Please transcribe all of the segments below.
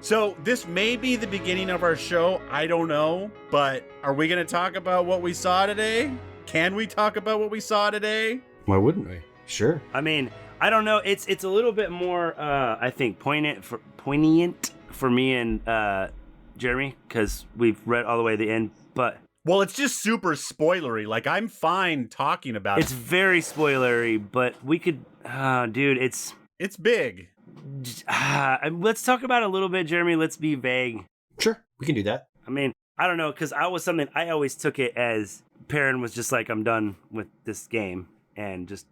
So this may be the beginning of our show. I don't know. But are we going to talk about what we saw today? Can we talk about what we saw today? Why wouldn't we? Sure. I mean, I don't know. It's a little bit more, I think, poignant for me and Jeremy, because we've read all the way to the end. But well, it's just super spoilery. Like, I'm fine talking about it's very spoilery, but we could, dude, it's big. Let's talk about it a little bit, Jeremy. Let's be vague. Sure, we can do that. I mean, I don't know, because I always took it as Perrin was just like, I'm done with this game, and just,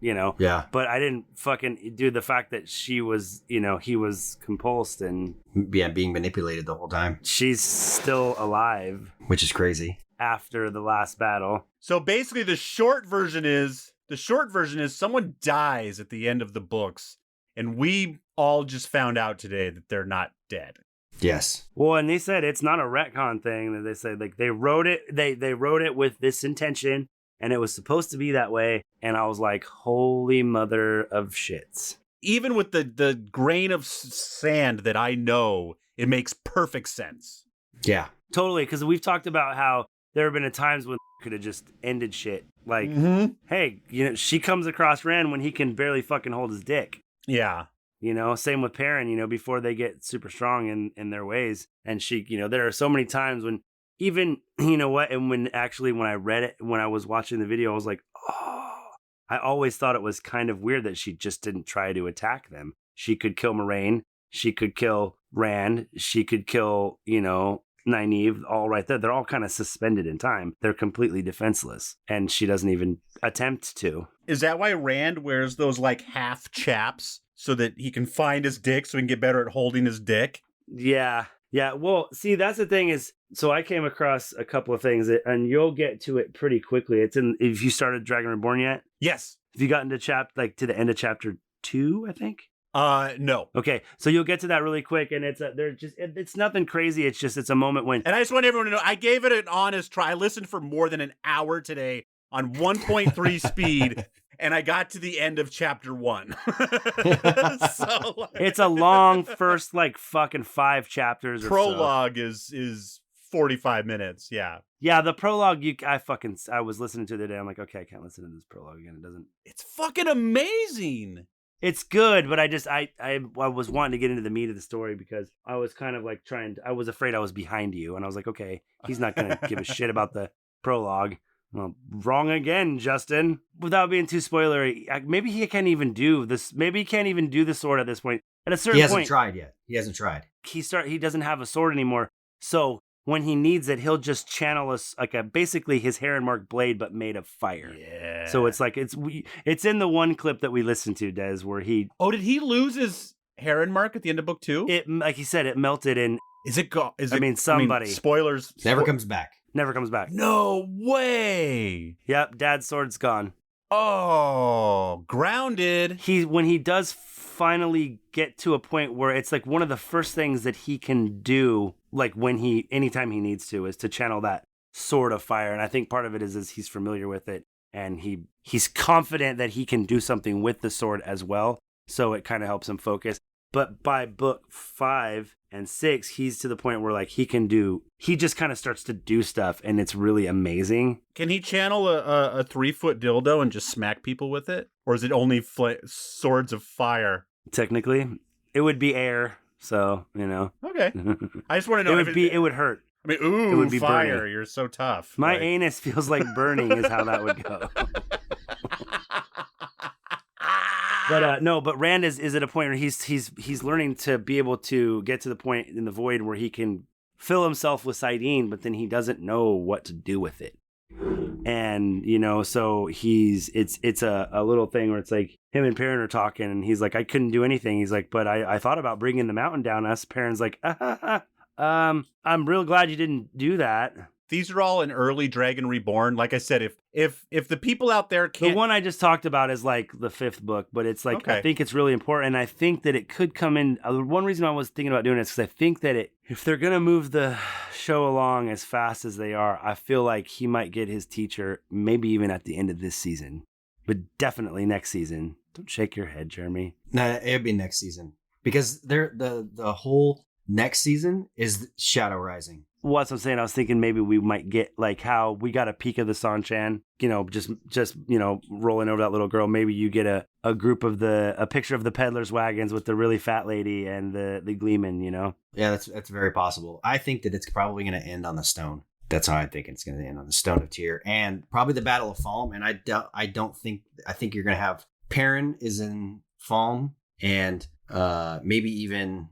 Yeah. But I didn't fucking do the fact that she was, he was compulsed and being manipulated the whole time. She's still alive, which is crazy. After the last battle. So basically, the short version is someone dies at the end of the books. And we all just found out today that they're not dead. Yes. Well, and they said it's not a retcon thing. That they said, like, they wrote it. They wrote it with this intention, and it was supposed to be that way. And I was like, holy mother of shits. Even with the grain of sand that I know, it makes perfect sense. Yeah. Totally, because we've talked about how there have been times when could have just ended shit. Like, hey, she comes across Ren when he can barely fucking hold his dick. Yeah. Same with Perrin, before they get super strong in their ways. And she, there are so many times when even, and when I read it, when I was watching the video, I was like, oh, I always thought it was kind of weird that she just didn't try to attack them. She could kill Moraine. She could kill Rand. She could kill, Nynaeve, all right there. They're all kind of suspended in time. They're completely defenseless. And she doesn't even attempt to. Is that why Rand wears those like half chaps so that he can find his dick so he can get better at holding his dick? Yeah. Yeah. Well, see, that's the thing is, so I came across a couple of things and you'll get to it pretty quickly. If you started Dragon Reborn yet? Yes. Have you gotten to to the end of chapter 2, I think? No. Okay, so you'll get to that really quick, and it's nothing crazy. It's a moment when. And I just want everyone to know, I gave it an honest try. I listened for more than an hour today on 1.3 speed, and I got to the end of chapter 1. So, it's a long first fucking 5 chapters. Prologue or so. is 45 minutes. Yeah. Yeah, the prologue. I was listening to it today. I'm like, okay, I can't listen to this prologue again. It doesn't. It's fucking amazing. It's good, but I was wanting to get into the meat of the story because I was kind of like I was afraid I was behind you, and I was like, okay, he's not going to give a shit about the prologue. Well, wrong again, Justin. Without being too spoilery, maybe he can't even do this. Maybe he can't even do the sword at this point. At a certain point, he hasn't tried yet. He hasn't tried. He doesn't have a sword anymore, so when he needs it, he'll just channel us basically his Heron Mark blade, but made of fire. Yeah. So it's like it's in the one clip that we listened to, Des, where he. Oh, did he lose his Heron Mark at the end of book 2? It, like he said, it melted in. Is it gone? Somebody. Spoilers. Never comes back. Never comes back. No way. Yep, Dad's sword's gone. Oh, grounded. When he does finally get to a point where it's like one of the first things that he can do, like anytime he needs to, is to channel that sword of fire. And I think part of it is he's familiar with it, and he's confident that he can do something with the sword as well. So it kind of helps him focus. But by book 5 and 6, he's to the point where he just kind of starts to do stuff, and it's really amazing. Can he channel a 3-foot dildo and just smack people with it? Or is it only swords of fire? Technically, it would be air, so, Okay. I just want to know. It would hurt. I mean, ooh, it would be fire. Burning. You're so tough. My anus feels like burning is how that would go. But Rand is at a point where he's learning to be able to get to the point in the void where he can fill himself with Sidene, but then he doesn't know what to do with it. And so it's a little thing where it's like him and Perrin are talking, and he's like, I couldn't do anything. He's like, but I thought about bringing the mountain down us. Perrin's like, I'm real glad you didn't do that. These are all in early Dragon Reborn. Like I said, if the people out there can't... The one I just talked about is like the 5th book, but it's like, okay. I think it's really important. And I think that it could come in. One reason I was thinking about doing it is because I think that if they're going to move the show along as fast as they are, I feel like he might get his teacher maybe even at the end of this season, but definitely next season. Don't shake your head, Jeremy. Nah, it'll be next season. because the whole next season is Shadow Rising. What's I'm saying? I was thinking maybe we might get like how we got a peek of the Sanchan, just rolling over that little girl. Maybe you get a group of a picture of the peddlers' wagons with the really fat lady and the gleeman. Yeah, that's very possible. I think that it's probably going to end on the stone. That's how I think it's going to end, on the Stone of Tyr, and probably the Battle of Falm. And I think you're going to have Perrin is in Falm, and maybe even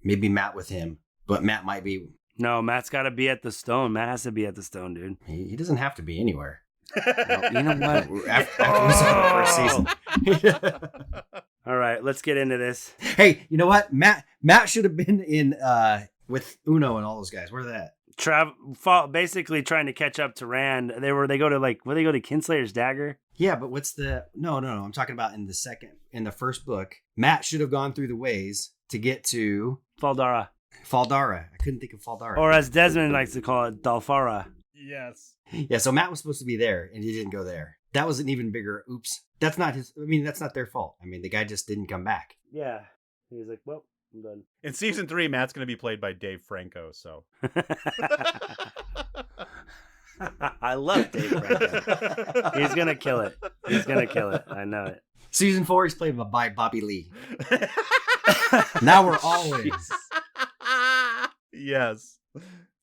maybe Matt with him, but Matt might be. No, Matt's got to be at the stone. Matt has to be at the stone, dude. He doesn't have to be anywhere. No, you know what? After we saw the first season. All right, let's get into this. Hey, you know what? Matt should have been in with Uno and all those guys. Where are they at? Basically trying to catch up to Rand. They go to Kinslayer's dagger. Yeah, but what's the no? I'm talking about in the first book. Matt should have gone through the ways to get to Faldara. I couldn't think of Faldara. Or as Desmond likes to call it, Dalfara. Yes. Yeah, so Matt was supposed to be there and he didn't go there. That was an even bigger oops. That's not their fault. I mean, the guy just didn't come back. Yeah. He was like, well, I'm done. In season 3, Matt's going to be played by Dave Franco, so. I love Dave Franco. He's going to kill it. I know it. Season 4, he's played by Bobby Lee. Now we're always. Yes.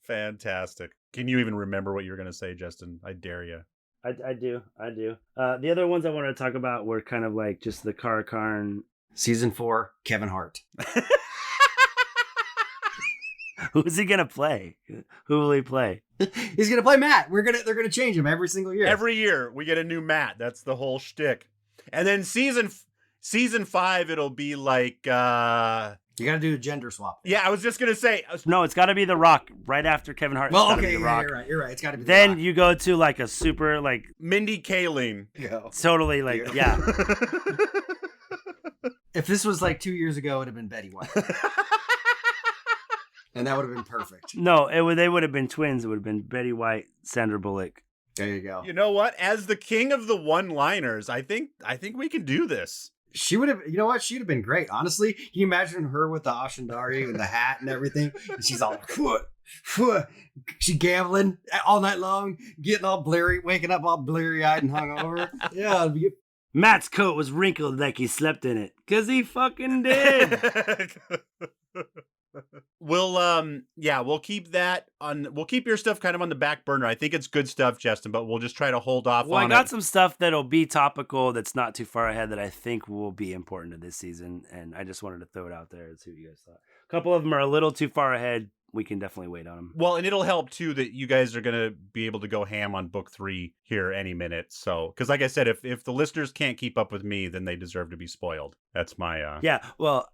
Fantastic. Can you even remember what you were going to say, Justin? I dare you. I do. The other ones I wanted to talk about were kind of like just the Karakarn. Season 4, Kevin Hart. Who's he gonna play? Who will he play? He's gonna play Matt. They're gonna change him every single year. Every year we get a new Matt. That's the whole shtick. And then season 5, it'll be like you gotta do a gender swap. Yeah, I was just gonna say. No, it's gotta be The Rock right after Kevin Hart. Well, okay, yeah, you're right. It's gotta be. Then you go to like a super like Mindy Kaling. Yeah. Totally like yeah. If this was like 2 years ago, it'd have been Betty White. And that would have been perfect. No, they would have been twins. It would have been Betty White, Sandra Bullock. There you go. You know what? As the king of the one-liners, I think we can do this. She would have, you know what? She'd have been great. Honestly, can you imagine her with the Ashendari and the hat and everything? And she's all, she gambling all night long, getting all bleary, waking up all bleary-eyed and hungover. Yeah, it'd be. Matt's coat was wrinkled like he slept in it. 'Cause he fucking did. We'll keep that on. We'll keep your stuff kind of on the back burner. I think it's good stuff, Justin, but we'll just try to hold off on it. Well, I got some stuff that'll be topical that's not too far ahead that I think will be important to this season, and I just wanted to throw it out there and see what you guys thought. A couple of them are a little too far ahead. We can definitely wait on them. Well, and it'll help too that you guys are going to be able to go ham on book 3 here any minute. So, because like I said, if the listeners can't keep up with me, then they deserve to be spoiled. That's my Yeah, well,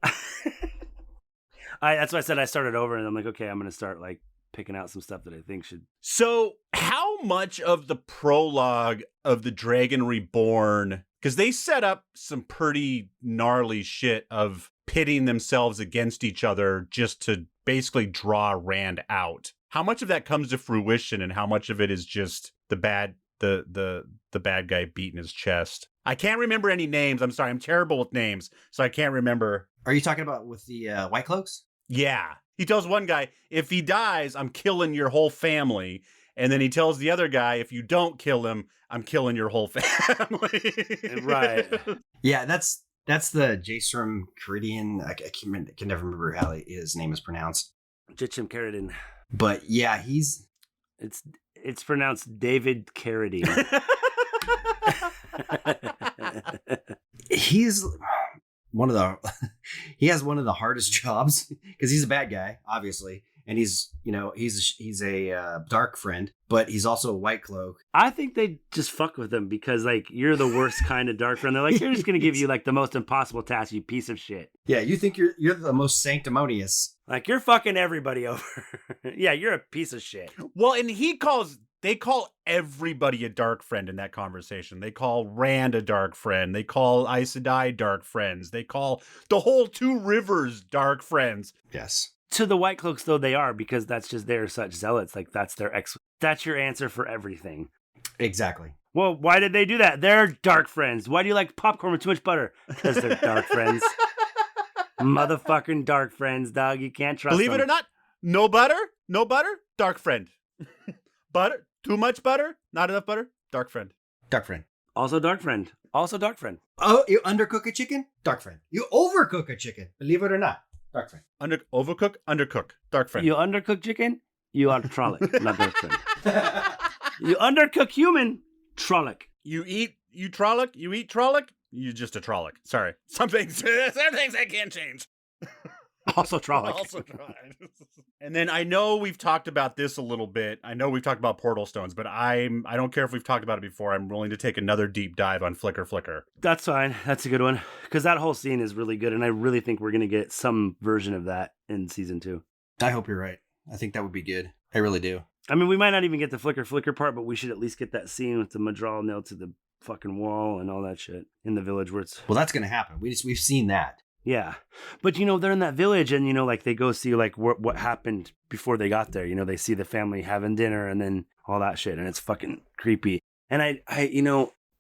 that's why I said I started over, and I'm like, okay, I'm going to start like picking out some stuff that I think should. So, how much of the prologue of The Dragon Reborn, because they set up some pretty gnarly shit of pitting themselves against each other just to basically draw Rand out. How much of that comes to fruition, and how much of it is just the bad guy beating his chest? I can't remember any names. I'm sorry, I'm terrible with names, so I can't remember. Are you talking about with the White Cloaks? Yeah. He tells one guy, if he dies, I'm killing your whole family. And then he tells the other guy, if you don't kill him, I'm killing your whole family. Right. Yeah, that's the Jaestrom Caridian. I can never remember how his name is pronounced. Jitchim Carradine. But yeah, it's pronounced David Carradine. He's he has one of the hardest jobs because he's a bad guy, obviously. And he's a dark friend, but he's also a white cloak. I think they just fuck with him because like you're the worst kind of dark friend. They're like, you're just gonna give you like the most impossible task, you piece of shit. Yeah, you think you're the most sanctimonious. Like you're fucking everybody over. Yeah, you're a piece of shit. Well, and they call everybody a dark friend in that conversation. They call Rand a dark friend. They call Aes Sedai dark friends. They call the whole Two Rivers dark friends. Yes. To the White Cloaks, though, they are, because that's just they're such zealots. Like that's that's your answer for everything. Exactly. Well, why did they do that? They're dark friends. Why do you like popcorn with too much butter? Because they're dark friends. Motherfucking dark friends, dog. You can't trust Believe them. it or not, no butter, dark friend. Butter, too much butter, not enough butter, dark friend. Dark friend. Also dark friend. Also dark friend. Oh, you undercook a chicken? Dark friend. You overcook a chicken. Believe it or not. Dark friend. Overcook, undercook, dark friend. You undercook chicken, you are trollic, not dark friend. You undercook human, trollic. You eat trollic, you're just a trollic. Sorry. Some things I can't change. Also trollic. Also trollic. And then I know we've talked about this a little bit. I know we've talked about portal stones, but I don't care if we've talked about it before. I'm willing to take another deep dive on Flicker. That's fine. That's a good one. Because that whole scene is really good, and I really think we're going to get some version of that in season 2. I hope you're right. I think that would be good. I really do. I mean, we might not even get the flicker part, but we should at least get that scene with the Madral nailed to the fucking wall and all that shit in the village where it's... Well, that's going to happen. We've seen that. Yeah. But, they're in that village and, like, they go see, like, what happened before they got there. They see the family having dinner and then all that shit, and it's fucking creepy. And I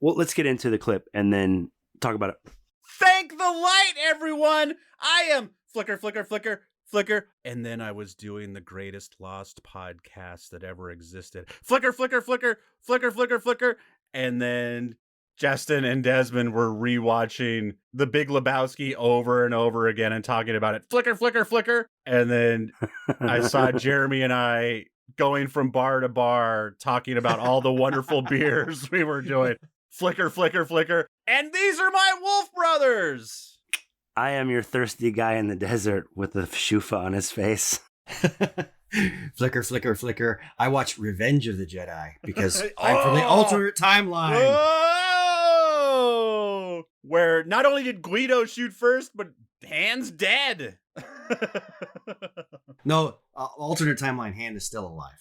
well, let's get into the clip and then talk about it. Thank the light, everyone! I am Flicker. And then I was doing the greatest lost podcast that ever existed. Flicker. And then Justin and Desmond were rewatching The Big Lebowski over and over again and talking about it. Flicker. And then I saw Jeremy and I going from bar to bar talking about all the wonderful beers we were doing. Flicker. And these are my wolf brothers. I am your thirsty guy in the desert with the shufa on his face. Flicker. I watched Revenge of the Jedi because I'm from the alternate timeline. Whoa! Where not only did Guido shoot first, but Han's dead. No, alternate timeline. Han is still alive.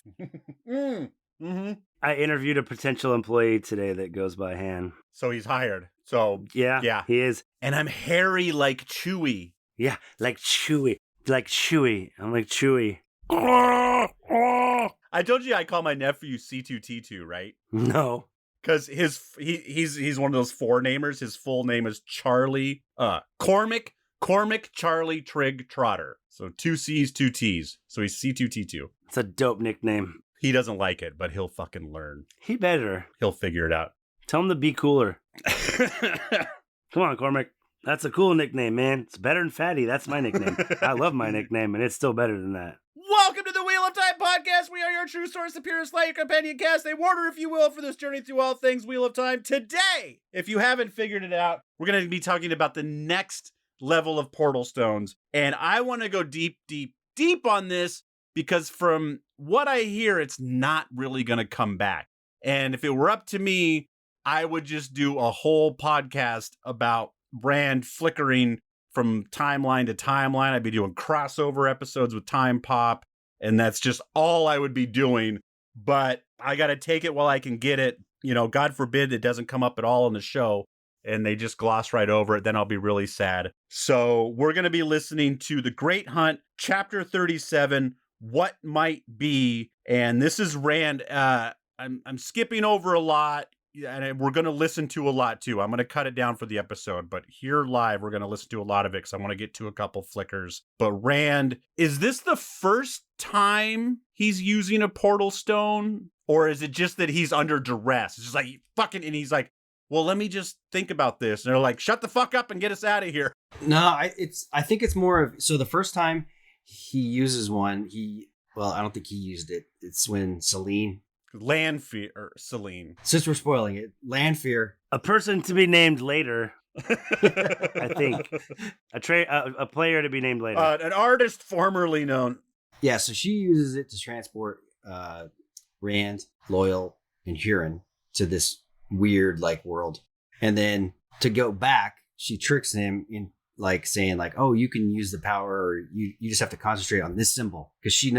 Mm-hmm. I interviewed a potential employee today that goes by Han. So he's hired. So yeah, he is. And I'm hairy like Chewie. Yeah, like Chewie. I'm like Chewie. I told you I call my nephew C2T2, right? No. Because he's one of those four-namers. His full name is Charlie Cormac Charlie Trigg Trotter. So 2 C's, 2 T's. So he's C2T2. It's a dope nickname. He doesn't like it, but he'll fucking learn. He better. He'll figure it out. Tell him to be cooler. Come on, Cormac. That's a cool nickname, man. It's better than Fatty. That's my nickname. I love my nickname, and it's still better than that. Welcome to the Wheel of Time podcast. We are your true source, Superior Light, your companion cast, a warder, if you will, for this journey through all things Wheel of Time. Today, if you haven't figured it out, we're going to be talking about the next level of portal stones. And I want to go deep on this because from what I hear, it's not really going to come back. And if it were up to me, I would just do a whole podcast about Rand flickering from timeline to timeline. I'd be doing crossover episodes with Time Pop, and that's just all I would be doing. But I got to take it while I can get it. God forbid it doesn't come up at all in the show and they just gloss right over it. Then I'll be really sad. So we're going to be listening to The Great Hunt, Chapter 37, What Might Be. And this is Rand. I'm skipping over a lot. And we're going to listen to a lot, too. I'm going to cut it down for the episode. But here live, we're going to listen to a lot of it because I want to get to a couple flickers. But Rand, is this the first time he's using a portal stone? Or is it just that he's under duress? It's just like, fucking, and he's like, well, let me just think about this. And they're like, shut the fuck up and get us out of here. No, I think it's more of, so the first time he uses one, I don't think he used it. It's when Celine. Since we're spoiling it, Lanfear. A person to be named later. I think. A player to be named later. An artist formerly known. Yeah, so she uses it to transport Rand, Loyal, and Huron to this weird world. And then to go back, she tricks him in saying oh, you can use the power, or you just have to concentrate on this symbol, because she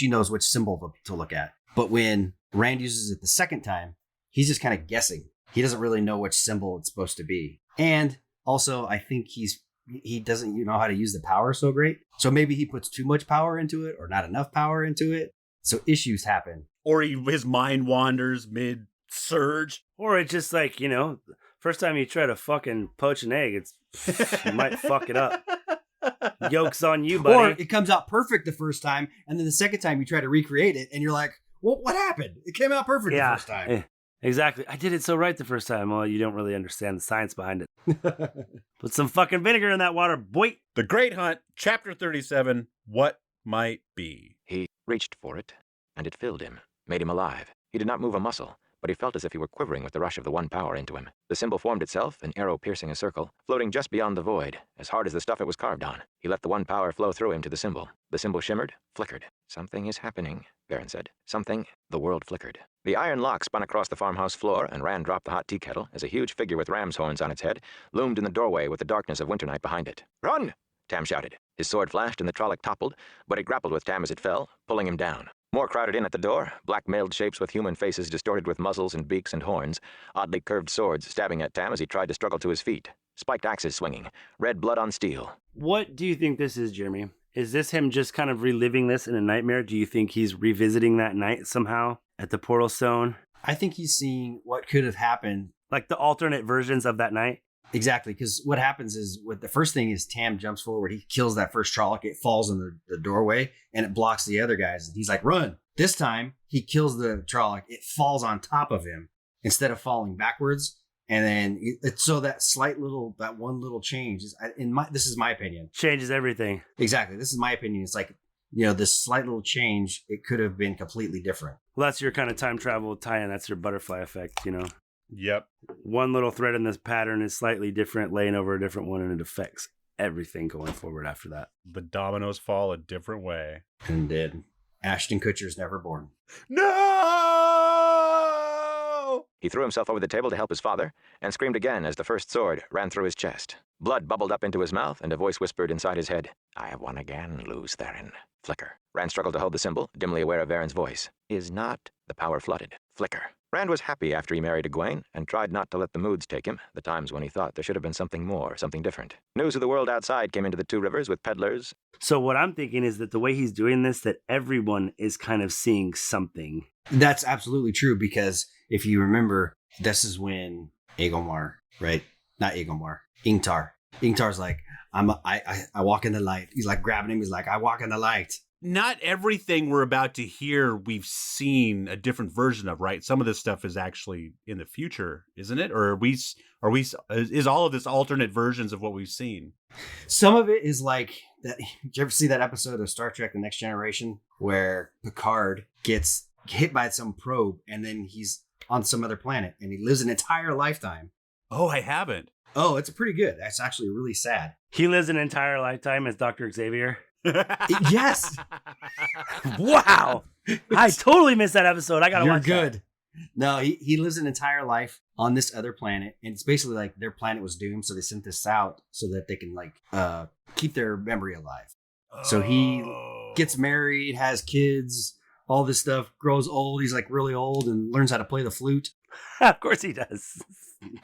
knows which symbol to look at. But when Rand uses it the second time, he's just kind of guessing. He doesn't really know which symbol it's supposed to be. And also, I think he doesn't know how to use the power so great. So maybe he puts too much power into it or not enough power into it. So issues happen. Or his mind wanders mid-surge. Or it's just first time you try to fucking poach an egg, you might fuck it up. Joke's on you, Or buddy. it comes out perfect the first time, and then the second time you try to recreate it, and you're like, well, what happened? It came out perfect the first time. Exactly. I did it so right the first time. Well, you don't really understand the science behind it. Put some fucking vinegar in that water, boy. The Great Hunt, Chapter 37, What Might Be. He reached for it, and it filled him, made him alive. He did not move a muscle, but he felt as if he were quivering with the rush of the one power into him. The symbol formed itself, an arrow piercing a circle, floating just beyond the void, as hard as the stuff it was carved on. He let the one power flow through him to the symbol. The symbol shimmered, flickered. Something is happening, Therin said. Something. The world flickered. The iron lock spun across the farmhouse floor, and Rand dropped the hot tea kettle as a huge figure with ram's horns on its head loomed in the doorway with the darkness of winter night behind it. "Run!" Tam shouted. His sword flashed and the Trolloc toppled, but it grappled with Tam as it fell, pulling him down. More crowded in at the door, black mailed shapes with human faces distorted with muzzles and beaks and horns, oddly curved swords stabbing at Tam as he tried to struggle to his feet, spiked axes swinging, red blood on steel. What do you think this is, Jeremy? Is this him just kind of reliving this in a nightmare? Do you think he's revisiting that night somehow at the portal stone? I think he's seeing what could have happened. Like the alternate versions of that night? Exactly, because what happens is, what the first thing is, Tam jumps forward. He kills that first Trolloc. It falls in the doorway, and it blocks the other guys. And he's like, run. This time, he kills the Trolloc. It falls on top of him instead of falling backwards. And then, so that one little change, this is my opinion. Changes everything. Exactly. This is my opinion. It's like, this slight little change, it could have been completely different. Well, that's your kind of time travel tie-in. That's your butterfly effect, Yep. One little thread in this pattern is slightly different, laying over a different one, and it affects everything going forward after that. The dominoes fall a different way. And did. Ashton Kutcher's never born. No! He threw himself over the table to help his father, and screamed again as the first sword ran through his chest. Blood bubbled up into his mouth, and a voice whispered inside his head, "I have won again, Lewes, Therin." Flicker. Rand struggled to hold the symbol, dimly aware of Varen's voice. Is not. The power flooded. Flicker. Rand was happy after he married Egwene, and tried not to let the moods take him, the times when he thought there should have been something more, something different. News of the world outside came into the Two Rivers with peddlers. So what I'm thinking is that the way he's doing this, that everyone is kind of seeing something. That's absolutely true, because if you remember, this is when Ingtar. Ingtar's like, I walk in the light. He's like grabbing him. He's like, I walk in the light. Not everything we're about to hear we've seen a different version of, right? Some of this stuff is actually in the future, isn't it? Or is all of this alternate versions of what we've seen? Some of it is like that. Did you ever see that episode of Star Trek The Next Generation where Picard gets hit by some probe and then he's on some other planet and he lives an entire lifetime? Oh, I haven't. Oh, it's pretty good. That's actually really sad. He lives an entire lifetime as Dr. Xavier. Yes. Wow. I totally missed that episode. I gotta You're watch good. that. No, he lives an entire life on this other planet, and it's basically like their planet was doomed, so they sent this out so that they can keep their memory alive. So he gets married, has kids, all this stuff, grows old. He's like really old and learns how to play the flute. Of course he does.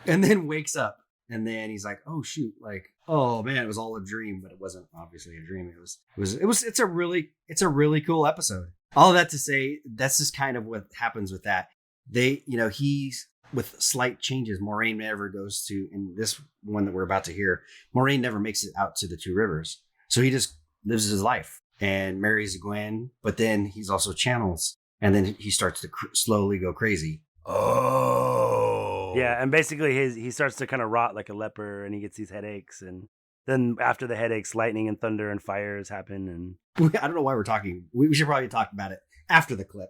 And then wakes up. And then he's like, oh shoot, like, oh man, it was all a dream, but it wasn't obviously a dream. It's a really cool episode. All of that to say, that's just kind of what happens with that. He's with slight changes. Moraine never goes to, in this one that we're about to hear, Moraine never makes it out to the Two Rivers. So he just lives his life and marries Gwen, but then he's also channels. And then he starts to slowly go crazy. Oh. Yeah, and basically he starts to kind of rot like a leper, and he gets these headaches, and then after the headaches, lightning and thunder and fires happen. And I don't know why we're talking. We should probably talk about it after the clip.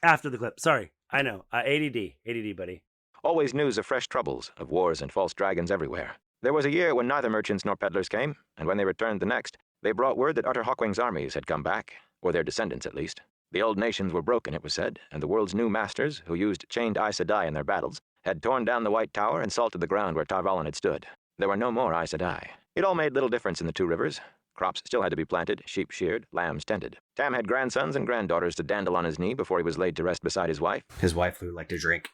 After the clip. Sorry, I know. ADD, buddy. Always news of fresh troubles, of wars and false dragons everywhere. There was a year when neither merchants nor peddlers came, and when they returned the next, they brought word that Utter Hawkwing's armies had come back, or their descendants at least. The old nations were broken, it was said, and the world's new masters, who used chained Aes Sedai in their battles, had torn down the White Tower and salted the ground where Tar Valon had stood. There were no more Aes Sedai. It all made little difference in the Two Rivers. Crops still had to be planted, sheep sheared, lambs tended. Tam had grandsons and granddaughters to dandle on his knee before he was laid to rest beside his wife. His wife who liked to drink.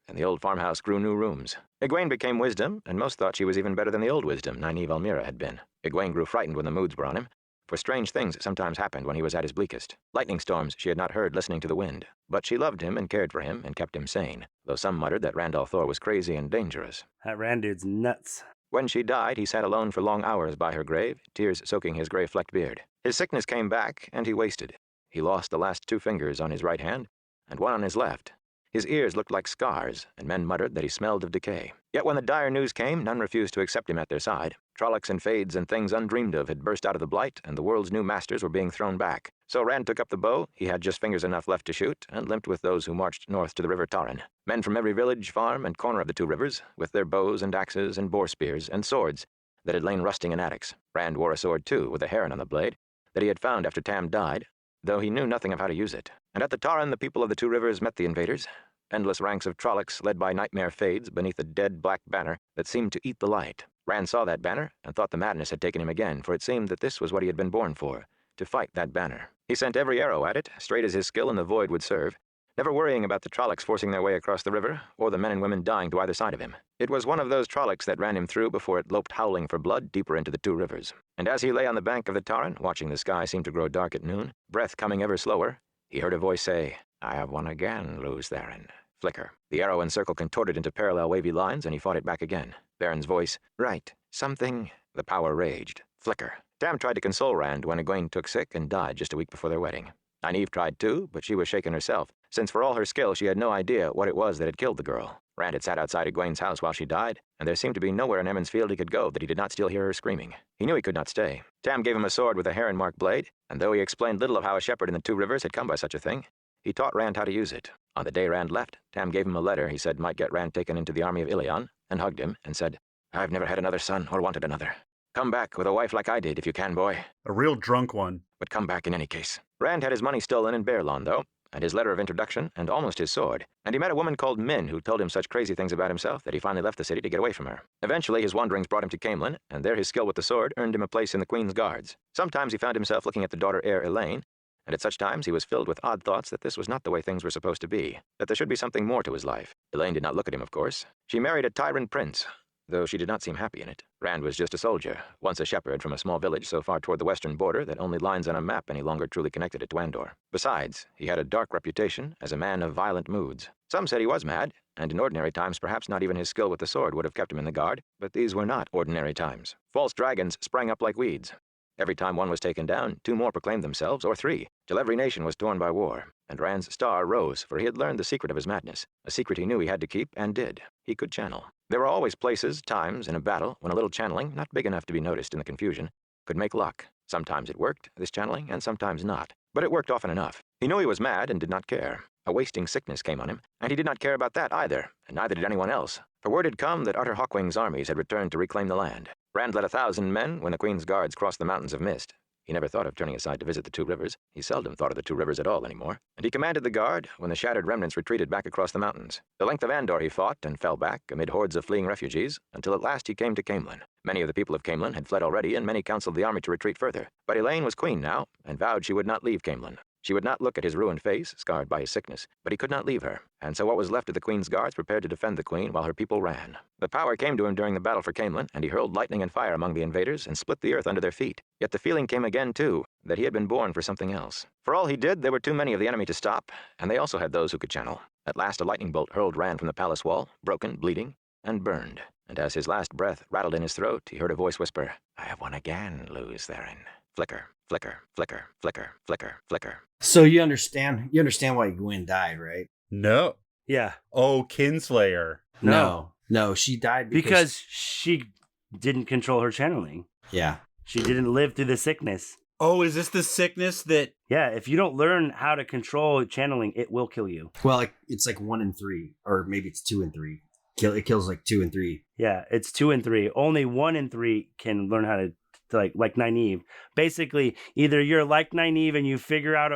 And the old farmhouse grew new rooms. Egwene became wisdom, and most thought she was even better than the old wisdom Nynaeve Almira had been. Egwene grew frightened when the moods were on him, for strange things sometimes happened when he was at his bleakest. Lightning storms she had not heard listening to the wind. But she loved him and cared for him and kept him sane, though some muttered that Randall Thor was crazy and dangerous. That Rand dude's nuts. When she died, he sat alone for long hours by her grave, tears soaking his gray-flecked beard. His sickness came back, and he wasted. He lost the last 2 fingers on his right hand, and one on his left. His ears looked like scars, and men muttered that he smelled of decay. Yet when the dire news came, none refused to accept him at their side. Trollocs and Fades and things undreamed of had burst out of the blight, and the world's new masters were being thrown back. So Rand took up the bow. He had just fingers enough left to shoot, and limped with those who marched north to the river Therin. Men from every village, farm, and corner of the 2 rivers, with their bows and axes and boar spears and swords that had lain rusting in attics. Rand wore a sword, too, with a heron on the blade, that he had found after Tam died, though he knew nothing of how to use it. And at the Therin, the people of the 2 rivers met the invaders. Endless ranks of Trollocs led by nightmare Fades beneath a dead black banner that seemed to eat the light. Rand saw that banner and thought the madness had taken him again, for it seemed that this was what he had been born for, to fight that banner. He sent every arrow at it, straight as his skill in the void would serve, never worrying about the Trollocs forcing their way across the river, or the men and women dying to either side of him. It was one of those Trollocs that ran him through before it loped howling for blood deeper into the 2 rivers. And as he lay on the bank of the Therin, watching the sky seem to grow dark at noon, breath coming ever slower, he heard a voice say, "I have won again, Lewes Therin." Flicker. The arrow and circle contorted into parallel wavy lines, and he fought it back again. Theron's voice, "Right. Something." The power raged. Flicker. Tam tried to console Rand when Egwene took sick and died just a week before their wedding. Nynaeve tried too, but she was shaken herself, since for all her skill she had no idea what it was that had killed the girl. Rand had sat outside Egwene's house while she died, and there seemed to be nowhere in Emond's Field he could go that he did not still hear her screaming. He knew he could not stay. Tam gave him a sword with a heron-marked blade, and though he explained little of how a shepherd in the 2 rivers had come by such a thing, he taught Rand how to use it. On the day Rand left, Tam gave him a letter he said might get Rand taken into the army of Ilion, and hugged him, and said, "I've never had another son or wanted another. Come back with a wife like I did if you can, boy. A real drunk one. But come back in any case." Rand had his money stolen in Bearlawn, though, and his letter of introduction, and almost his sword, and he met a woman called Min who told him such crazy things about himself that he finally left the city to get away from her. Eventually, his wanderings brought him to Caemlyn, and there his skill with the sword earned him a place in the Queen's guards. Sometimes he found himself looking at the daughter heir Elaine, and at such times he was filled with odd thoughts that this was not the way things were supposed to be, that there should be something more to his life. Elaine did not look at him, of course. She married a tyrant prince, though she did not seem happy in it. Rand was just a soldier, once a shepherd from a small village so far toward the western border that only lines on a map any longer truly connected it to Andor. Besides, he had a dark reputation as a man of violent moods. Some said he was mad, and in ordinary times perhaps not even his skill with the sword would have kept him in the guard, but these were not ordinary times. False dragons sprang up like weeds. Every time one was taken down, 2 more proclaimed themselves, or 3, till every nation was torn by war. And Rand's star rose, for he had learned the secret of his madness, a secret he knew he had to keep, and did. He could channel. There were always places, times, in a battle, when a little channeling, not big enough to be noticed in the confusion, could make luck. Sometimes it worked, this channeling, and sometimes not. But it worked often enough. He knew he was mad and did not care. A wasting sickness came on him, and he did not care about that either, and neither did anyone else. For word had come that Arthur Hawkwing's armies had returned to reclaim the land. Rand led 1,000 men when the Queen's guards crossed the mountains of mist. He never thought of turning aside to visit the 2 rivers. He seldom thought of the 2 rivers at all anymore. And he commanded the guard when the shattered remnants retreated back across the mountains. The length of Andor he fought and fell back amid hordes of fleeing refugees, until at last he came to Caemlyn. Many of the people of Caemlyn had fled already, and many counseled the army to retreat further. But Elaine was queen now, and vowed she would not leave Caemlyn. She would not look at his ruined face, scarred by his sickness, but he could not leave her, and so what was left of the Queen's guards prepared to defend the Queen while her people ran. The power came to him during the battle for Caemlyn, and he hurled lightning and fire among the invaders and split the earth under their feet. Yet the feeling came again, too, that he had been born for something else. For all he did, there were too many of the enemy to stop, and they also had those who could channel. At last a lightning bolt hurled Rand from the palace wall, broken, bleeding, and burned. And as his last breath rattled in his throat, he heard a voice whisper, "I have won again, Lewes Therin." Flicker, flicker, flicker, flicker, flicker, flicker. So you understand why Gwen died, right? No. Yeah. Oh, Kinslayer. No, she died because she didn't control her channeling. Yeah. She didn't live through the sickness. Oh, is this the sickness that... Yeah, if you don't learn how to control channeling, it will kill you. Well, it's like 1 in 3, or maybe it's 2 in 3. It kills like 2 in 3. Yeah, it's 2 in 3. Only 1 in 3 can learn how to like Nynaeve. Basically, either you're like Nynaeve and you figure out...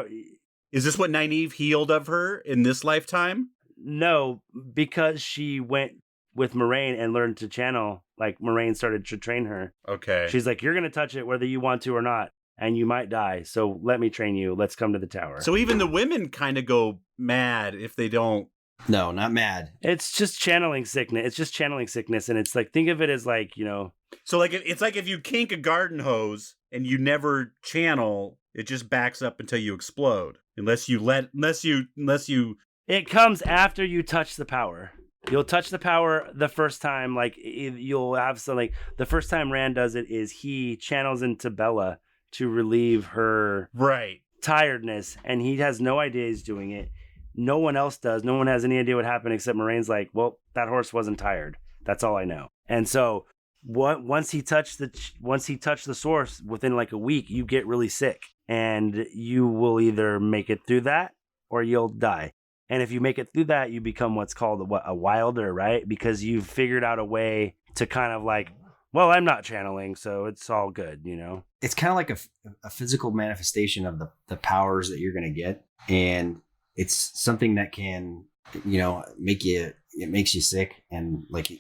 Is this what Nynaeve healed of her in this lifetime? No, because she went with Moraine and learned to channel, like Moraine started to train her. Okay. She's like, you're going to touch it whether you want to or not, and you might die, so let me train you. Let's come to the tower. So even the women kind of go mad if they don't... No, not mad. It's just channeling sickness. It's just channeling sickness, and it's like, think of it as like, you know... So like it's like if you kink a garden hose and you never channel, it just backs up until you explode. Unless you... It comes after you touch the power. You'll touch the power the first time, like you'll have some like the first time Rand does it is he channels into Bella to relieve her tiredness, and he has no idea he's doing it. No one else does. No one has any idea what happened except Moraine's like, well, that horse wasn't tired. That's all I know. And so once he touched the source, within like a week, you get really sick, and you will either make it through that or you'll die. And if you make it through that, you become what's called a wilder, right? Because you've figured out a way to kind of like, well, I'm not channeling, so it's all good, you know? It's kind of like a physical manifestation of the powers that you're going to get. And it's something that can, you know, it makes you sick. And like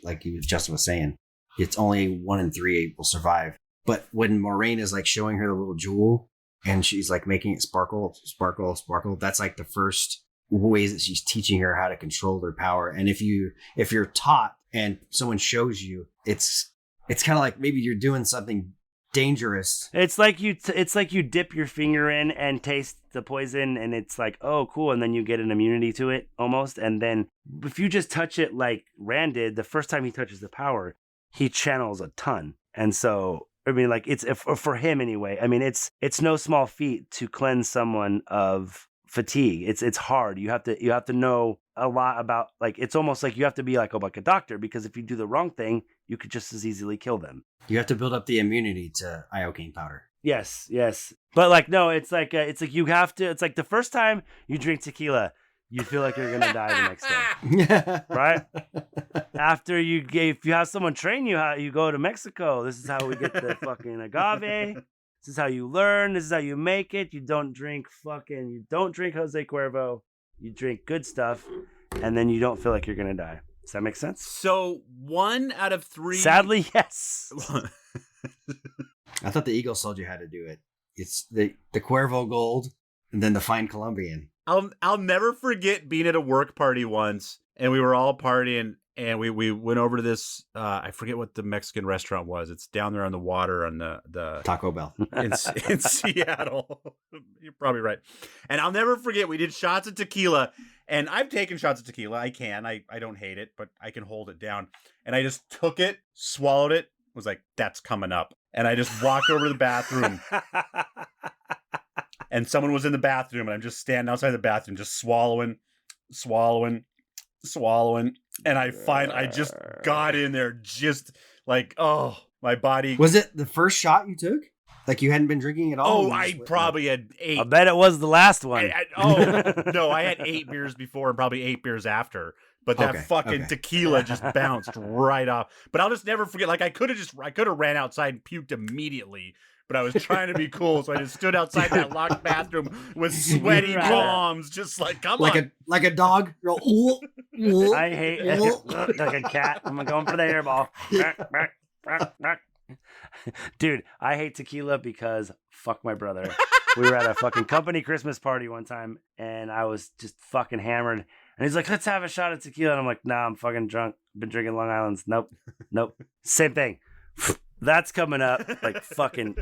Justin was saying, it's only 1 in 3 will survive. But when Moraine is like showing her the little jewel and she's like making it sparkle, sparkle, sparkle, that's like the first ways that she's teaching her how to control their power. And if you're taught and someone shows you, it's kind of like maybe you're doing something dangerous. It's like you dip your finger in and taste the poison, and it's like, oh, cool, and then you get an immunity to it almost. And then if you just touch it like Rand did, the first time he touches the power, he channels a ton. And so I mean, like, it's for him anyway. I mean, it's no small feat to cleanse someone of fatigue. It's hard. You have to know a lot about, like, it's almost like you have to be like a doctor, because if you do the wrong thing, you could just as easily kill them. You have to build up the immunity to iocane powder. Yes. But like, no, it's like you have to. It's like the first time you drink tequila, you feel like you're gonna die the next day, right? After if you have someone train you how you go to Mexico, this is how we get the fucking agave. This is how you learn. This is how you make it. You don't drink Jose Cuervo. You drink good stuff, and then you don't feel like you're gonna die. Does that make sense? So 1 out of 3. Sadly, yes. I thought the Eagle Soldier had to do it. It's the Cuervo Gold and then the Fine Colombian. I'll never forget being at a work party once, and we were all partying, and we went over to this, I forget what the Mexican restaurant was. It's down there on the water on the Taco Bell in Seattle. You're probably right. And I'll never forget, we did shots of tequila, and I've taken shots of tequila. I don't hate it, but I can hold it down. And I just took it, swallowed it, was like, that's coming up. And I just walked over to the bathroom. And someone was in the bathroom, and I'm just standing outside the bathroom, just swallowing. And I just got in there, just like, oh, my body. Was it the first shot you took? Like you hadn't been drinking at all? Oh, I probably had 8. I bet it was the last one. No, I had 8 beers before and probably 8 beers after. But that fucking tequila just bounced right off. But I'll just never forget. Like I could have ran outside and puked immediatly. But I was trying to be cool, so I just stood outside that locked bathroom with sweaty palms, just like, come on. Like a dog. I hate it. Like a cat. I'm going for the hairball. Dude, I hate tequila because fuck my brother. We were at a fucking company Christmas party one time, and I was just fucking hammered. And he's like, let's have a shot of tequila. And I'm like, nah, I'm fucking drunk. Been drinking Long Island's. Nope. Same thing. That's coming up. Like fucking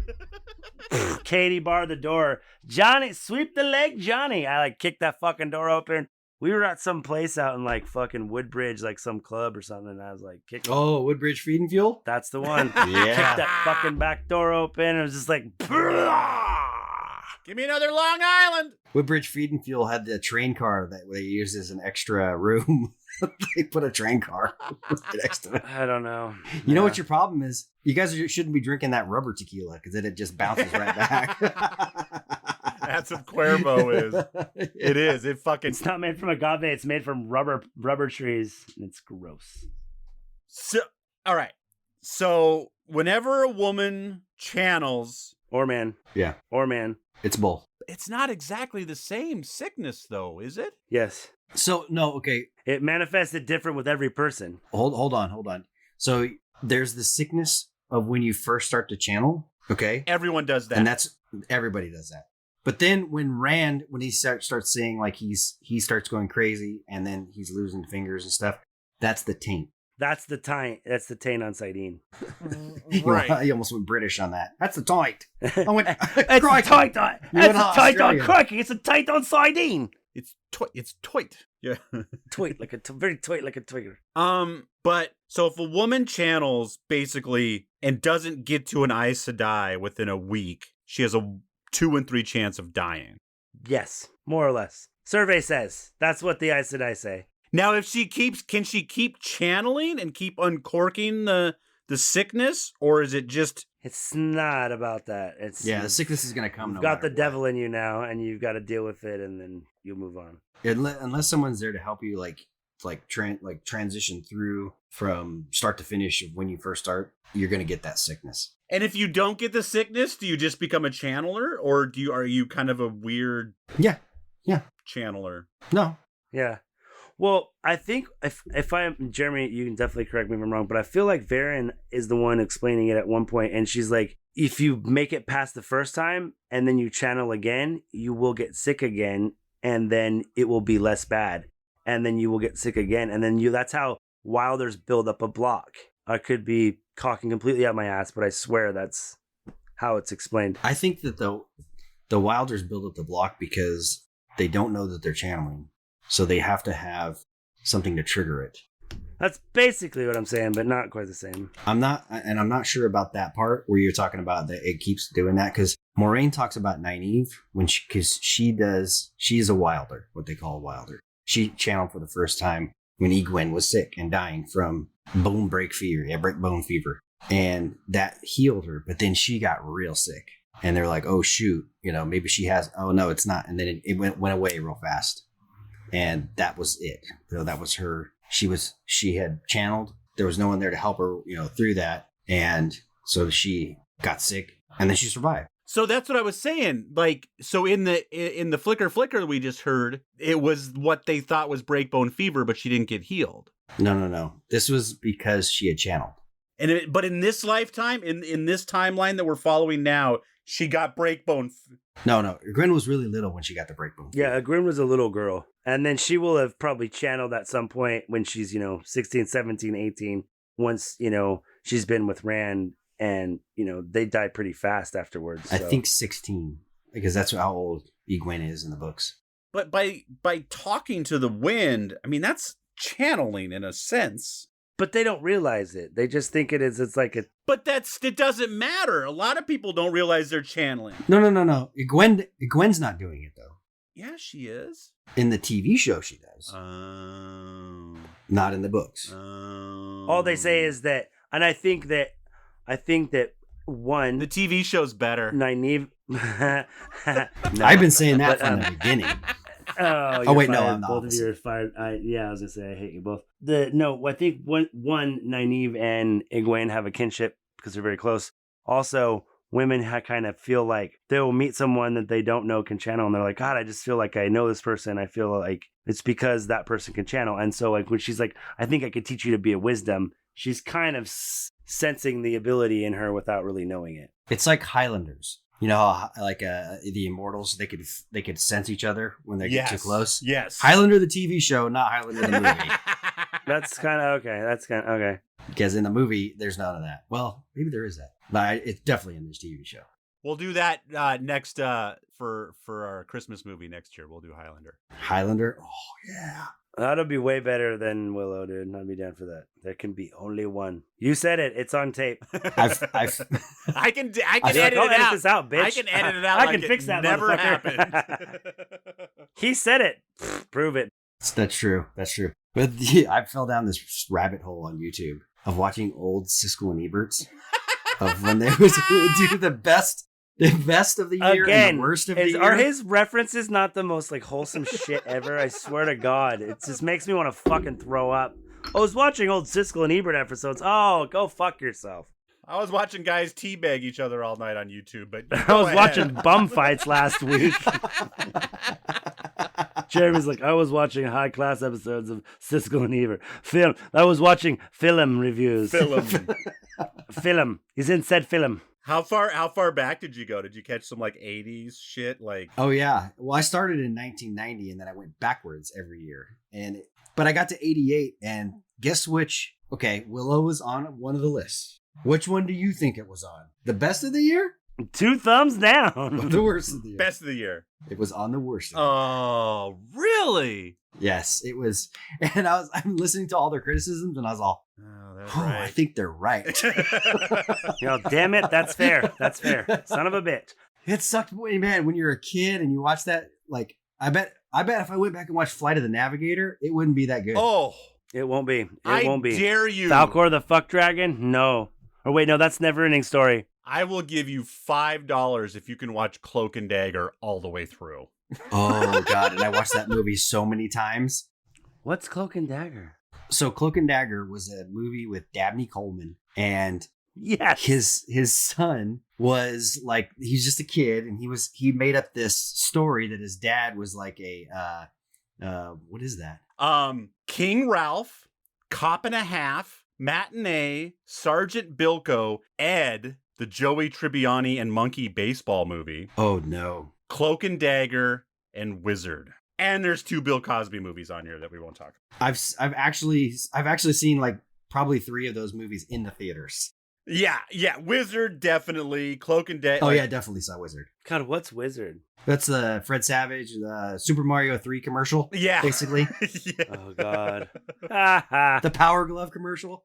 Katie barred the door. Johnny, sweep the leg, Johnny. I like kicked that fucking door open. We were at some place out in like fucking Woodbridge, like some club or something. And I was like, Woodbridge Feed and Fuel? That's the one. Yeah. Kicked that fucking back door open. It was just like, give me another Long Island. Woodbridge Feed and Fuel had the train car that they used as an extra room. They put a train car next to it. I don't know. You know what your problem is? You guys shouldn't be drinking that rubber tequila because then it just bounces right back. That's what Cuervo is. It is. It's not made from agave. It's made from rubber trees. And it's gross. So, all right. So whenever a woman channels, or man, it's both. It's not exactly the same sickness, though, is it? Yes. So no, okay. It manifested different with every person. Hold on. So there's the sickness of when you first start to channel. Okay, everyone does that, and everybody does that. But then when he starts saying like he starts going crazy, and then he's losing fingers and stuff. That's the taint. That's the taint on Sidene. Right. You almost went British on that. That's the taint. I went. It's a taint on. It's a taint on crikey. It's a taint on Sidene. It's toit. Yeah. Tweet like very tweet like a twigger. But so if a woman channels basically and doesn't get to an Aes Sedai within a week, she has a 2 in 3 chance of dying. Yes, more or less. Survey says that's what the Aes Sedai say. Now, if can she keep channeling and keep uncorking the sickness, or is it just? It's not about that. The sickness is going to come. You've no got the matter devil in you now, and you've got to deal with it, and then you'll move on. Unless someone's there to help you, transition through from start to finish of when you first start, you're going to get that sickness. And if you don't get the sickness, do you just become a channeler, or are you kind of a weird channeler? No. Yeah. Well, I think if I'm Jeremy, you can definitely correct me if I'm wrong, but I feel like Therin is the one explaining it at one point, and she's like, if you make it past the first time and then you channel again, you will get sick again, and then it will be less bad, and then you will get sick again, and then that's how Wilders build up a block. I could be cocking completely out my ass, but I swear that's how it's explained. I think that the Wilders build up the block because they don't know that they're channeling. So they have to have something to trigger it. That's basically what I'm saying, but not quite the same. I'm not sure about that part where you're talking about that it keeps doing that, because Moiraine talks about Nynaeve because she is a Wilder, what they call a Wilder. She channeled for the first time when Egwene was sick and dying from break bone fever, and that healed her. But then she got real sick, and they're like, "Oh shoot, maybe she has." Oh no, it's not. And then it went away real fast. And that was it. That was her. She had channeled. There was no one there to help her, through that. And so she got sick, and then she survived. So that's what I was saying. Like, so in the flicker we just heard, it was what they thought was breakbone fever, but she didn't get healed. No. This was because she had channeled. But in this lifetime, in this timeline that we're following now, she got breakbone. No. Gwen was really little when she got the breakbone. Yeah, Gwen was a little girl. And then she will have probably channeled at some point when she's, 16, 17, 18, once, she's been with Rand, and, they die pretty fast afterwards. So. I think 16, because that's how old Egwene is in the books. But by talking to the wind, I mean, that's channeling in a sense. But they don't realize it. They just think it's like a... But it doesn't matter. A lot of people don't realize they're channeling. No. Gwen's not doing it, though. Yeah, she is. In the TV show, she does. Not in the books. All they say is that, and I think that one... The TV show's better. Nynaeve... No, I've been saying that from the beginning. Oh wait, fired. no, I'm not. Both of you are fired. I was gonna say I hate you both. I think one Nynaeve and Egwene have a kinship because they're very close. Also, women kind of feel like they will meet someone that they don't know can channel, and they're like, God, I just feel like I know this person. I feel like it's because that person can channel. And so, like when she's like, I think I could teach you to be a wisdom. She's kind of sensing the ability in her without really knowing it. It's like Highlanders. You know how the Immortals, they could sense each other when they get too close? Yes. Highlander the TV show, not Highlander the movie. That's kind of okay. Because in the movie, there's none of that. Well, maybe there is that. But it's definitely in this TV show. We'll do that next for our Christmas movie next year. We'll do Highlander. Highlander? Oh, yeah. That'll be way better than Willow, dude. I'd be down for that. There can be only one. You said it. It's on tape. I can edit this out, bitch. I can edit it out. I can fix that. Never happened. He said it. Prove it. That's true. But I fell down this rabbit hole on YouTube of watching old Siskel and Eberts of when they would do the best of the year and the worst of the year. Are his references not the most like wholesome shit ever? I swear to God. It just makes me want to fucking throw up. I was watching old Siskel and Ebert episodes. Oh, go fuck yourself. I was watching guys teabag each other all night on YouTube, but I was watching bum fights last week. Jeremy's like, I was watching high class episodes of Siskel and Ebert. I was watching film reviews. Film. He's in said film. How far back did you go? Did you catch some like 80s shit? Like, oh yeah. Well, I started in 1990 and then I went backwards every year. But I got to 88, and guess which? Okay, Willow was on one of the lists. Which one do you think it was on? The best of the year 2 thumbs down. The worst of the year. Best of the year. It was on the worst. Oh, really? Yes, it was. And I'm listening to all their criticisms, and I was all, Oh, that's oh, I think they're right. Damn it. That's fair. That's fair. Son of a bitch. It sucked, man. When you're a kid and you watch that, like, I bet if I went back and watched Flight of the Navigator, it wouldn't be that good. Oh, It won't be. It I won't be. dare you. Falcor the fuck dragon? No. Or wait, no, that's Never Ending Story. I will give you $5 if you can watch Cloak and Dagger all the way through. Oh God! And I watched that movie so many times. What's Cloak and Dagger? So Cloak and Dagger was a movie with Dabney Coleman, and Yes. his son was like, he's just a kid, and he made up this story that his dad was like a what is that? King Ralph, Cop and a Half, Matinee, Sergeant Bilko, Ed, the Joey Tribbiani and Monkey baseball movie, Oh no! Cloak and Dagger, and Wizard. And there's 2 Bill Cosby movies on here that we won't talk about. I've actually seen like probably 3 of those movies in the theaters. Yeah, Wizard definitely, Cloak and Dagger. Oh yeah, definitely saw Wizard. God, what's Wizard? That's the Fred Savage, Super Mario 3 commercial. Yeah. Basically. Yeah. Oh, God. The Power Glove commercial.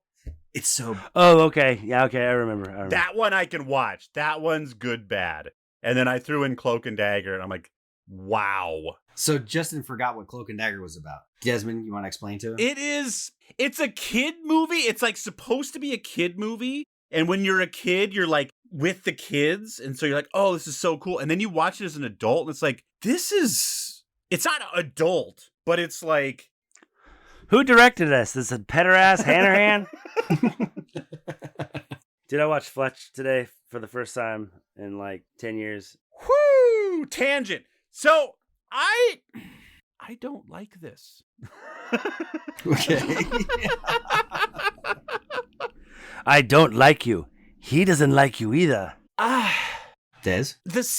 It's so... Oh, okay. Yeah, okay. I remember. That one I can watch. That one's good, bad. And then I threw in Cloak and Dagger, and I'm like, wow. So Justin forgot what Cloak and Dagger was about. Desmond, you want to explain to him? It's a kid movie. It's like supposed to be a kid movie. And when you're a kid, you're like with the kids. And so you're like, oh, this is so cool. And then you watch it as an adult, and it's like, it's not adult, but it's like. Who directed this? This is Petter-ass Hanrahan? Did I watch Fletch today for the first time in like 10 years? Whoo! Tangent. So I don't like this. Okay. I don't like you. He doesn't like you either. Des,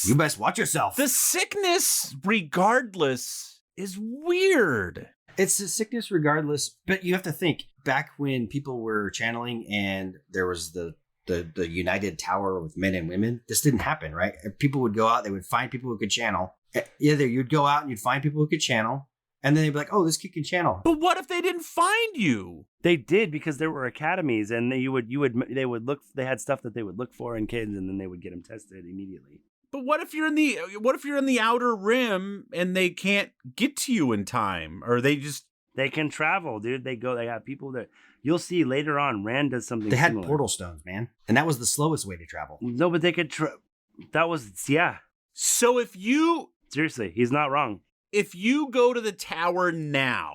you best watch yourself. The sickness, regardless, is weird. It's a sickness regardless, but you have to think back when people were channeling and there was the United Tower with men and women. This didn't happen, right? People would go out, they would find people who could channel. Either you'd go out and you'd find people who could channel, and then they'd be like, "Oh, this kid can channel." But what if they didn't find you? They did, because there were academies, and they would look. They had stuff that they would look for in kids, and then they would get them tested immediately. But what if you're in the outer rim and they can't get to you in time, or they can travel, dude. They have people that you'll see later on. Rand does something. They had similar. portal stones, man, and that was the slowest way to travel. No, but they could. That was So seriously, he's not wrong. If you go to the tower now,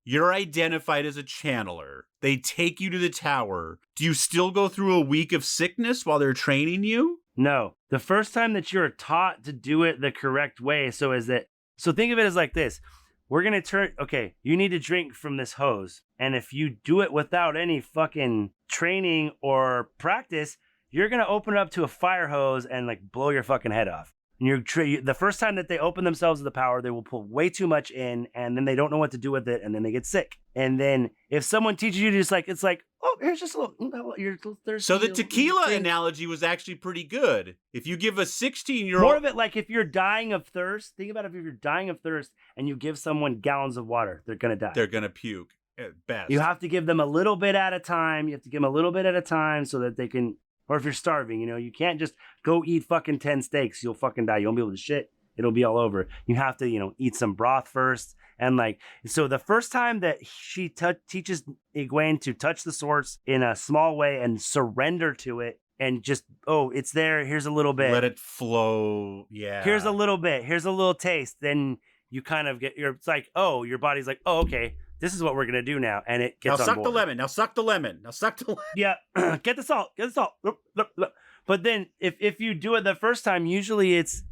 you're identified as a channeler. They take you to the tower. Do you still go through a week of sickness while they're training you? No, the first time that you're taught to do it the correct way. So think of it as like this. We're going to okay, you need to drink from this hose. And if you do it without any fucking training or practice, you're going to open it up to a fire hose and like blow your fucking head off. And the first time that they open themselves to the power, they will pull way too much in, and then they don't know what to do with it, and then they get sick. And then if someone teaches you it's like, oh, here's just a little, you're thirsty. So the tequila analogy was actually pretty good. If you give a 16-year-old... More of it like if you're dying of thirst, think about if you're dying of thirst and you give someone gallons of water, they're going to die. They're going to puke at best. You have to give them a little bit at a time. You have to give them a little bit at a time so that they can... Or if you're starving, you can't just go eat fucking 10 steaks. You'll fucking die. You won't be able to shit. It'll be all over. You have to, eat some broth first. And so the first time that she teaches Egwene to touch the source in a small way and surrender to it and just, oh, it's there. Here's a little bit. Let it flow. Yeah. Here's a little bit. Here's a little taste. Then you kind of it's like, oh, your body's like, oh, okay. This is what we're going to do now. And it gets now on suck board. the lemon. Now suck the lemon. Now suck the lemon. Yeah. Get the salt. But then if you do it the first time, usually it's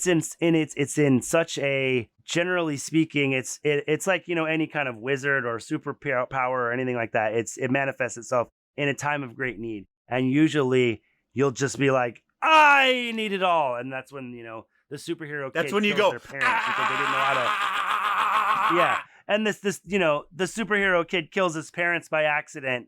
in such a, generally speaking, it's like, any kind of wizard or super power or anything like that. It manifests itself in a time of great need. And usually you'll just be like, I need it all. And that's when, the superhero That's kid when you kills go, their parents because they didn't know how to. Yeah. And the superhero kid kills his parents by accident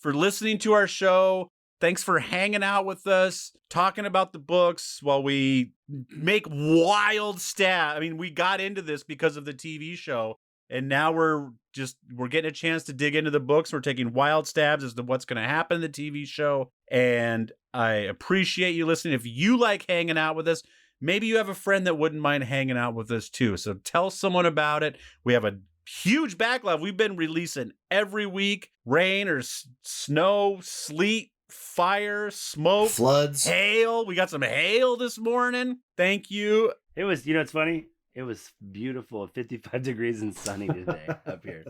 for listening to our show. Thanks for hanging out with us, talking about the books while we make wild stab. I mean, we got into this because of the TV show, and now we're getting a chance to dig into the books. We're taking wild stabs as to what's going to happen in the TV show, and I appreciate you listening. If you like hanging out with us, maybe you have a friend that wouldn't mind hanging out with us too. So tell someone about it. We have a huge backlog. We've been releasing every week. Rain or snow, sleet, fire, smoke, Floods. hail. We got some hail this morning. Thank you. It was, it's funny. It was beautiful, 55 degrees and sunny today up here.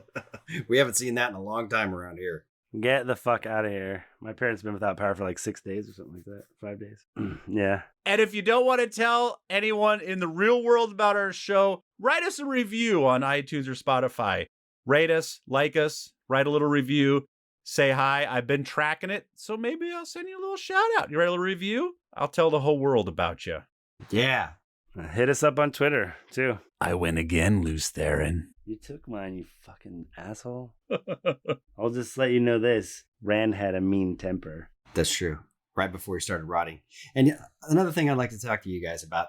We haven't seen that in a long time around here. Get the fuck out of here. My parents have been without power for like 6 days or something like that. 5 days. Yeah. And if you don't want to tell anyone in the real world about our show, write us a review on iTunes or Spotify. Rate us, like us, write a little review. Say hi. I've been tracking it, so maybe I'll send you a little shout out. You write a little review? I'll tell the whole world about you. Yeah. Hit us up on Twitter, too. I win again, Lewes Therin. You took mine, you fucking asshole. I'll just let you know this. Rand had a mean temper. That's true. Right before he started rotting. And another thing I'd like to talk to you guys about.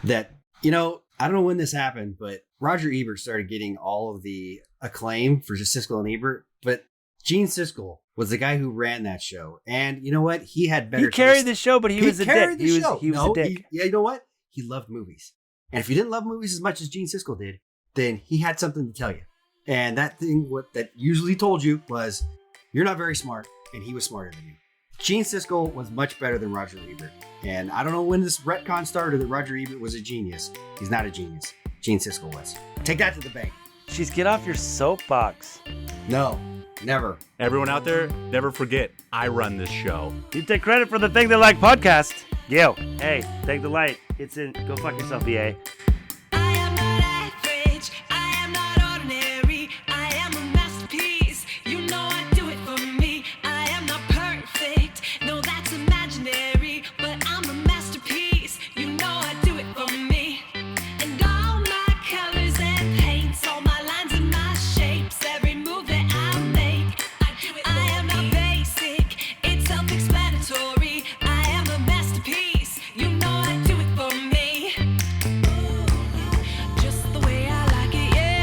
That, I don't know when this happened, but Roger Ebert started getting all of the acclaim for just Siskel and Ebert. But Gene Siskel was the guy who ran that show. And you know what? He had better He carried taste. the show, but he was a dick. He was a dick. You know what? He loved movies. And if you didn't love movies as much as Gene Siskel did, then he had something to tell you. And that thing that usually told you was, you're not very smart, and he was smarter than you. Gene Siskel was much better than Roger Ebert. And I don't know when this retcon started that Roger Ebert was a genius. He's not a genius. Gene Siskel was. Take that to the bank. Jeez, get off your soapbox. No, never. Everyone out there, never forget, I run this show. You take credit for the Thank the Light podcast. Yo, hey, Thank the Light. It's in. Go fuck yourself, BA. I am not average, I am not ordinary, I am a masterpiece, you know I do it for me, I am not perfect, no that's imaginary, but I'm a masterpiece, you know I do it for me, and all my colors and paints, all my lines and my shapes, every move that I make, I am not basic, it's self-explanatory, I am a masterpiece, you know I do it for me. Just the way I like it, yeah.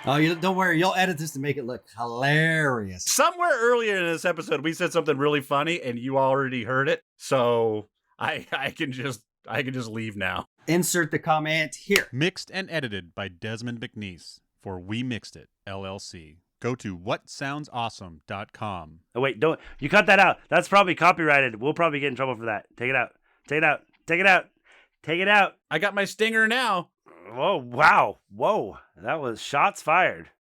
Oh, don't worry. You'll edit this to make it look hilarious. Somewhere earlier in this episode, we said something really funny, and you already heard it. So I can just leave now. Insert the comment here. Mixed and edited by Desmond McNeese for We Mixed It, LLC. Go to whatsoundsawesome.com. Oh, wait, don't. You cut that out. That's probably copyrighted. We'll probably get in trouble for that. Take it out. Take it out. Take it out. Take it out. I got my stinger now. Whoa, wow. Whoa. That was shots fired.